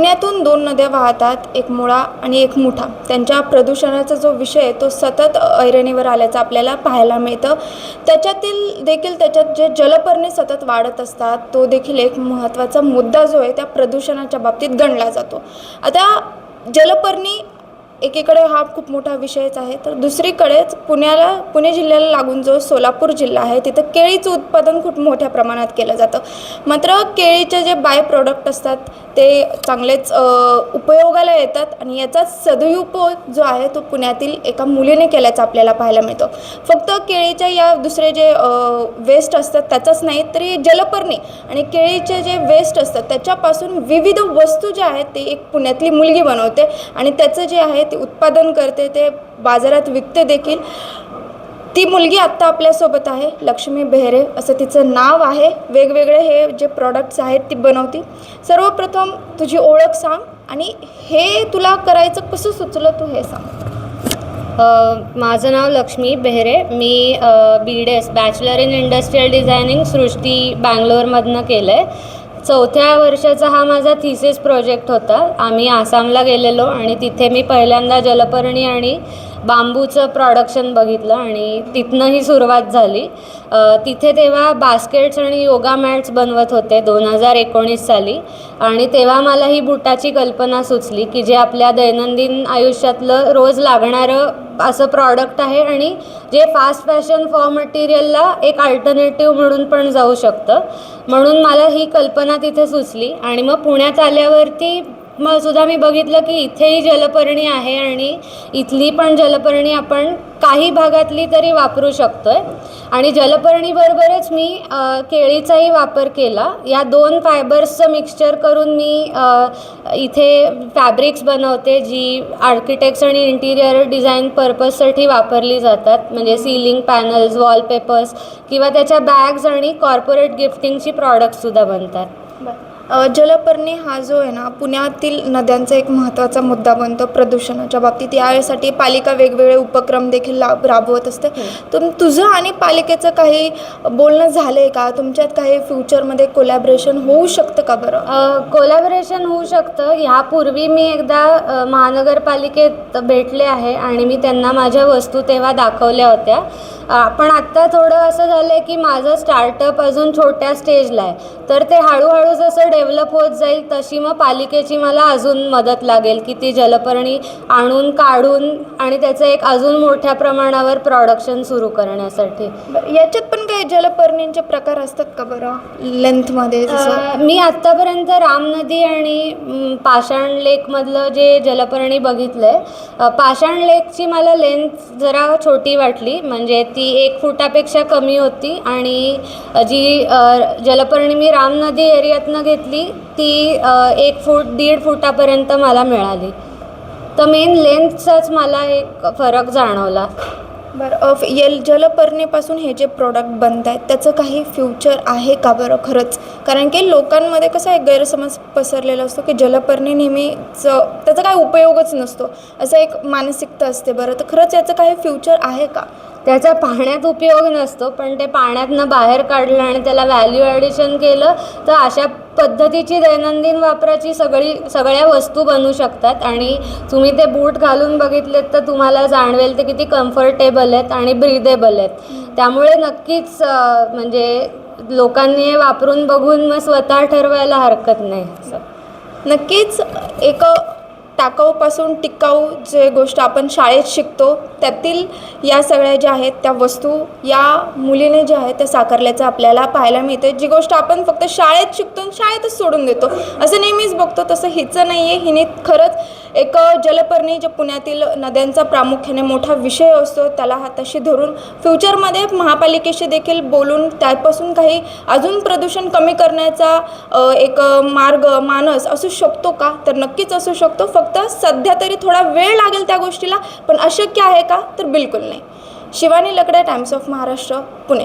पुण्यातून दोन नद्या वाहतात, एक मुळा आणि एक मुठा. त्यांच्या प्रदूषणाचा जो विषय आहे तो सतत ऐरणीवर आल्याचं आपल्याला पाहायला मिळतं. त्याच्यात जे जलपर्णी सतत वाढत असतात, तो देखील एक महत्त्वाचा मुद्दा जो आहे त्या प्रदूषणाच्या बाबतीत गणला जातो. आता जलपर्णी एकीकडे हा खूप मोठा विषयच आहे, तर दुसरीकडेच पुणे जिल्ह्याला लागून जो सोलापूर जिल्हा आहे तिथं केळीचं उत्पादन खूप मोठ्या प्रमाणात केलं जातं. मात्र केळीचे जे बाय प्रोडक्ट असतात ते चांगलेच उपयोगाला येतात आणि याचा सदुपयोग जो आहे तो पुण्यातील एका मुलीने केल्याचं आपल्याला पाहायला मिळतं. फक्त केळीच्या या दुसरे जे वेस्ट असतात त्याचाच नाही, तरी जलपर्णी आणि केळीचे जे वेस्ट असतात त्याच्यापासून विविध वस्तू ज्या आहेत ते एक पुण्यातली मुलगी बनवते आणि त्याचं जे आहे ते उत्पादन करते, ते बाजारात विकते देखील. ती मुलगी आत्ता आपल्यासोबत आहे, लक्ष्मी बेहरे असं तिचं नाव आहे. वेगवेगळे हे जे प्रॉडक्ट्स आहेत ती बनवते. सर्वप्रथम तुझी ओळख सांग आणि हे तुला करायचं कसं सुचलं तू हे सांग. माझं नाव लक्ष्मी बेहरे. मी BDS bachelor in industrial designing Srishti बँगलोरमधनं केलं आहे. 4थ्या वर्षाचा हा माझा थिसिस प्रोजेक्ट होता. आम्ही आसामला गेलेलो आणि तिथे मी पहिल्यांदा जलपर्णी आणि बांबूचं प्रोडक्शन बघितलं आणि तिथनं ही सुरुवात झाली. तिथे तेव्हा बास्केट्स आणि योगा मॅट्स बनवत होते 2019 साली आणि तेव्हा मला ही बुटाची कल्पना सुचली की जे आपल्या दैनंदिन आयुष्यातलं रोज लागणारं असं प्रॉडक्ट आहे आणि जे फास्ट फॅशन फॉर मटेरियलला एक अल्टरनेटिव्ह म्हणून पण जाऊ शकतं. म्हणून मला ही कल्पना तिथे सुचली आणि मग पुण्यात आल्यावरती मग सुद्धा मी बघितलं की इथेही जलपर्णी आहे आणि इथली पण जलपर्णी आपण काही भागातली तरी वापरू शकतो आहे. आणि जलपर्णीबरोबरच मी केळीचाही वापर केला. या 2 फायबर्सचं मिक्सचर करून मी इथे फॅब्रिक्स बनवते जी आर्किटेक्ट्स आणि इंटिरियर डिझाईन पर्पजसाठी वापरली जातात, म्हणजे सीलिंग पॅनल्स, वॉलपेपर्स किंवा त्याच्या बॅग्स आणि कॉर्पोरेट गिफ्टिंगची प्रॉडक्ट्ससुद्धा बनतात. जलपर्णी हा जो आहे ना पुण्यातील नद्यांचा एक महत्त्वाचा मुद्दा बनतो प्रदूषणाच्या बाबतीत. यासाठी पालिका वेगवेगळे उपक्रम देखील राबवत असते. तुझं आणि पालिकेचं काही बोलणं झालं आहे का? तुमच्यात काही फ्युचरमध्ये कोलॅबरेशन होऊ शकतं का बरं? कोलॅबरेशन होऊ शकतं. ह्यापूर्वी मी एकदा महानगरपालिकेत भेटले आहे आणि मी त्यांना माझ्या वस्तू तेव्हा दाखवल्या होत्या. पण आत्ता थोडं असं झालं आहे की माझं स्टार्टअप अजून छोट्या स्टेजला आहे, तर ते हळूहळू जसं डेव्हलप होत जाईल तशी मग पालिकेची मला अजून मदत लागेल की ती जलपर्णी आणून काढून आणि त्याचं एक अजून मोठ्या प्रमाणावर प्रोडक्शन सुरू करण्यासाठी. याच्यात पण काही जलपर्णींचे प्रकार असतात का बरं लेंथमध्ये? मी आत्तापर्यंत राम नदी आणि पाषाण लेकमधलं जे जलपर्णी बघितलं आहे. पाषाण लेकची मला लेंथ जरा छोटी वाटली, म्हणजे ती 1 फुटापेक्षा कमी होती आणि जी जलपर्णी मी राम नदी एरियातनं घेतली ती 1 फूट 1.5 फुटापर्यंत मला मिळाली. तर मेन लेंथचाच मला एक फरक जाणवला. बरं, जलपर्णीपासून हे जे प्रॉडक्ट बनत आहेत त्याचं काही फ्युचर आहे का बरं खरंच? कारण की लोकांमध्ये कसं एक गैरसमज पसरलेला असतो की जलपर्णी नेहमीच त्याचा काही उपयोगच नसतो, असं एक मानसिकता असते. बरं, तर खरंच याचं काही फ्युचर आहे का? त्याचा पाण्यात उपयोग नसतो, पण ते पाण्यातनं बाहेर काढलं आणि त्याला व्हॅल्यू ॲडिशन केलं तर अशा पद्धतीची दैनंदिन वापराची सगळ्या वस्तू बनू शकतात. आणि तुम्ही ते बूट घालून बघितलेत तर तुम्हाला जाणवेल ते किती कम्फर्टेबल आहेत आणि ब्रीदेबल आहेत. त्यामुळे नक्कीच म्हणजे लोकांनी वापरून बघून मग स्वतः ठरवायला हरकत नाही. नक्कीच एक टाकाऊपासून टिकाऊ जे गोष्ट आपण शाळेत शिकतो त्यातील या सगळ्या ज्या आहेत त्या वस्तू या मुलीने ज्या आहेत त्या साकारल्याचं आपल्याला पाहायला मिळतं. जी गोष्ट आपण फक्त शाळेत शिकतो आणि शाळेतच सोडून देतो असं नेहमीच बघतो, तसं हिचं नाही आहे. हिने खरंच एक जलपर्णी जे पुण्यातील नद्यांचा प्रामुख्याने मोठा विषय असतो त्याला हाताशी धरून फ्युचरमध्ये महापालिकेशी देखील बोलून त्यापासून काही अजून प्रदूषण कमी करण्याचा एक मानस असू शकतो का? तर नक्कीच असू शकतो. फक्त सध्या तरी थोडा वेळ लागेल त्या गोष्टीला, पण अशक्य आहे का? तर बिलकुल नाही. शिवानी लकडे, टाइम्स ऑफ महाराष्ट्र, पुणे.